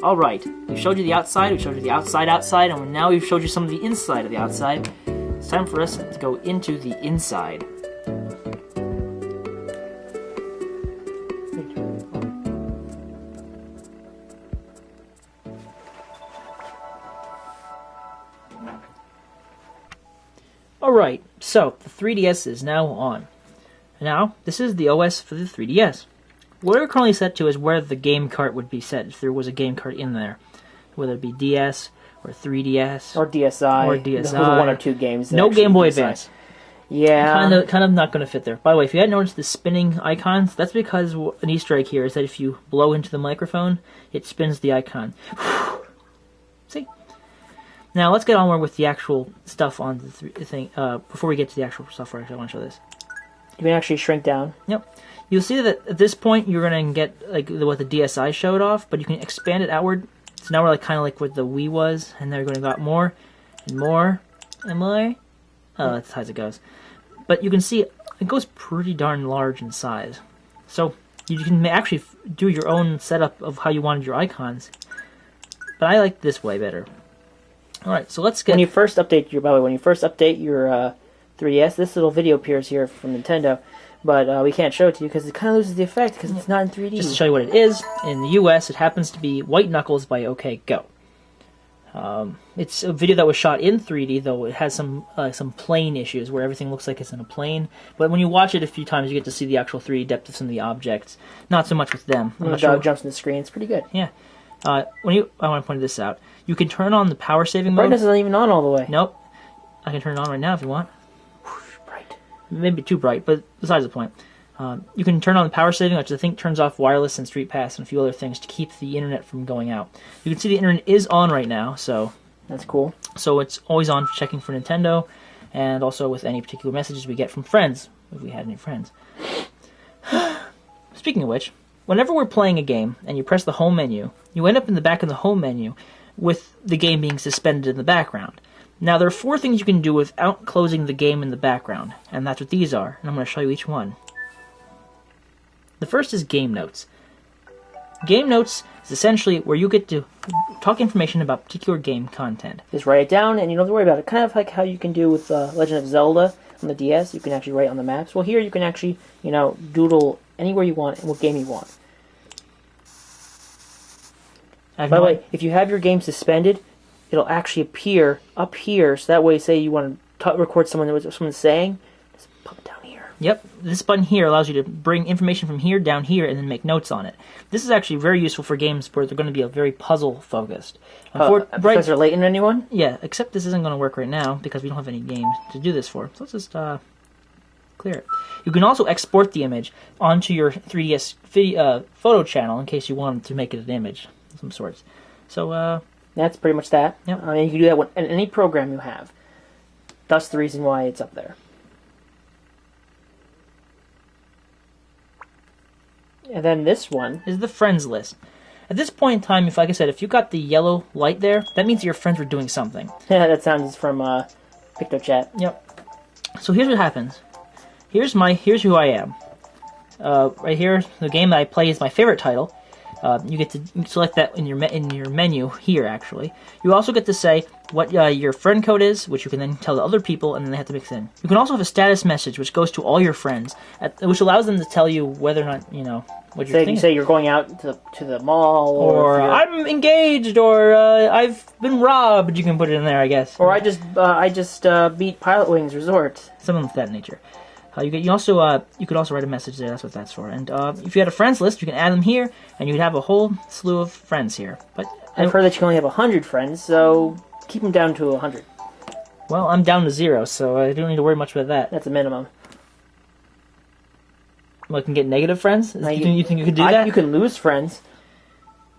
Alright, we showed you the outside, we showed you the outside, and now we've showed you some of the inside of the outside. It's time for us to go into the inside. Alright, so the 3DS is now on. Now, this is the OS for the 3DS. What we're currently set to is where the game cart would be set if there was a game cart in there. Whether it be DS, or 3DS, or DSi. Or DSi. Those are one or two games. No Game Boy Advance. Yeah. Kind of not going to fit there. By the way, if you hadn't noticed the spinning icons, that's because an Easter egg here is that if you blow into the microphone, it spins the icon. See? Now, let's get on with the actual stuff on the thing. Before we get to the actual software, I want to show this. You can actually shrink down. Yep. You'll see that at this point, you're going to get like what the DSi showed off, but you can expand it outward. So now we're like kind of like what the Wii was, and they're going to got more and more and more. Oh, that's how it goes. But you can see it goes pretty darn large in size. So you can actually do your own setup of how you wanted your icons. But I like this way better. All right, so let's get. When you first update your 3DS, this little video appears here from Nintendo, but we can't show it to you because it kind of loses the effect because it's not in 3D. Just to show you what it is, in the US, it happens to be White Knuckles by OK Go. It's a video that was shot in 3D, though it has some plane issues where everything looks like it's in a plane. But when you watch it a few times, you get to see the actual 3D depth of some of the objects. Not so much with them. When the dog jumps on the screen, it's pretty good. Yeah. I want to point this out. You can turn on the power saving mode. Brightness isn't even on all the way. Nope. I can turn it on right now if you want. Bright. Maybe too bright, but besides the point. You can turn on the power saving, which I think turns off wireless and Street Pass and a few other things to keep the internet from going out. You can see the internet is on right now, so that's cool. So it's always on for checking for Nintendo, and also with any particular messages we get from friends, if we had any friends. Speaking of which, whenever we're playing a game and you press the home menu, you end up in the back of the home menu with the game being suspended in the background. Now, there are 4 things you can do without closing the game in the background, and that's what these are, and I'm going to show you each one. The first is Game Notes. Game Notes is essentially where you get to talk information about particular game content. Just write it down, and you don't have to worry about it. Kind of like how you can do with Legend of Zelda on the DS. You can actually write on the maps. Well, here you can actually, doodle anywhere you want and what game you want. By the way, if you have your game suspended, it'll actually appear up here. So that way, say you want to record what someone's saying, just pop it down here. Yep, this button here allows you to bring information from here down here and then make notes on it. This is actually very useful for games where they're going to be very puzzle-focused. Professor Layton, anyone? Yeah, except this isn't going to work right now because we don't have any games to do this for. So let's just clear it. You can also export the image onto your 3DS photo channel in case you wanted to make it an image of some sorts. So, that's pretty much that. Yep. I mean, you can do that in any program you have. That's the reason why it's up there. And then this one is the friends list. At this point in time, like I said, if you got the yellow light there, that means your friends were doing something. Yeah, that sounds from PictoChat. Yep. So here's what happens. Here's who I am. Right here, the game that I play is my favorite title. You get to select that in your menu here, actually. You also get to say what your friend code is, which you can then tell the other people, and then they have to mix in. You can also have a status message, which goes to all your friends, which allows them to tell you whether or not, what you're thinking. Say you're going out to the mall, or I'm engaged, or I've been robbed. You can put it in there, I guess. Or I just beat Pilot Wings Resort. Something of that nature. You could also write a message there. That's what that's for. And if you had a friends list, you can add them here, and you'd have a whole slew of friends here. But I've heard that you can only have 100 friends, so keep them down to 100. Well, I'm down to 0, so I don't need to worry much about that. That's a minimum. Well, I can get negative friends. You think you could do that? You can lose friends.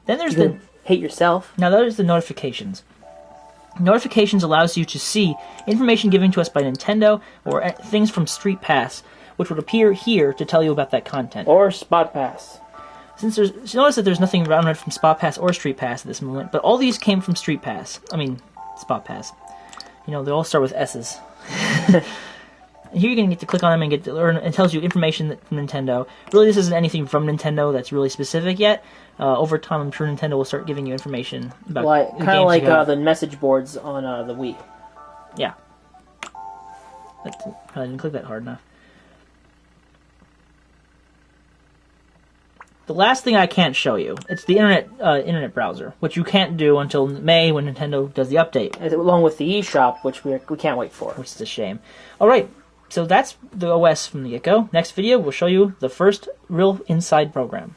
Then there's hate yourself. Now there's the notifications. Notifications allows you to see information given to us by Nintendo or things from Street Pass, which would appear here to tell you about that content. Or Spot Pass. Notice that there's nothing around from Spot Pass or Street Pass at this moment, but all these came from Street Pass. I mean, Spot Pass. They all start with S's. Here you're going to get to click on them and get to learn. It tells you information from Nintendo. Really, this isn't anything from Nintendo that's really specific yet. Over time, I'm sure Nintendo will start giving you information about Like, the kind of games like you got. the message boards on the Wii. Yeah. I didn't click that hard enough. The last thing I can't show you, it's the internet browser, which you can't do until May when Nintendo does the update, Along with the eShop, which we can't wait for. which is a shame. All right, so that's the OS from the get-go. Next video, we'll show you the first real inside program.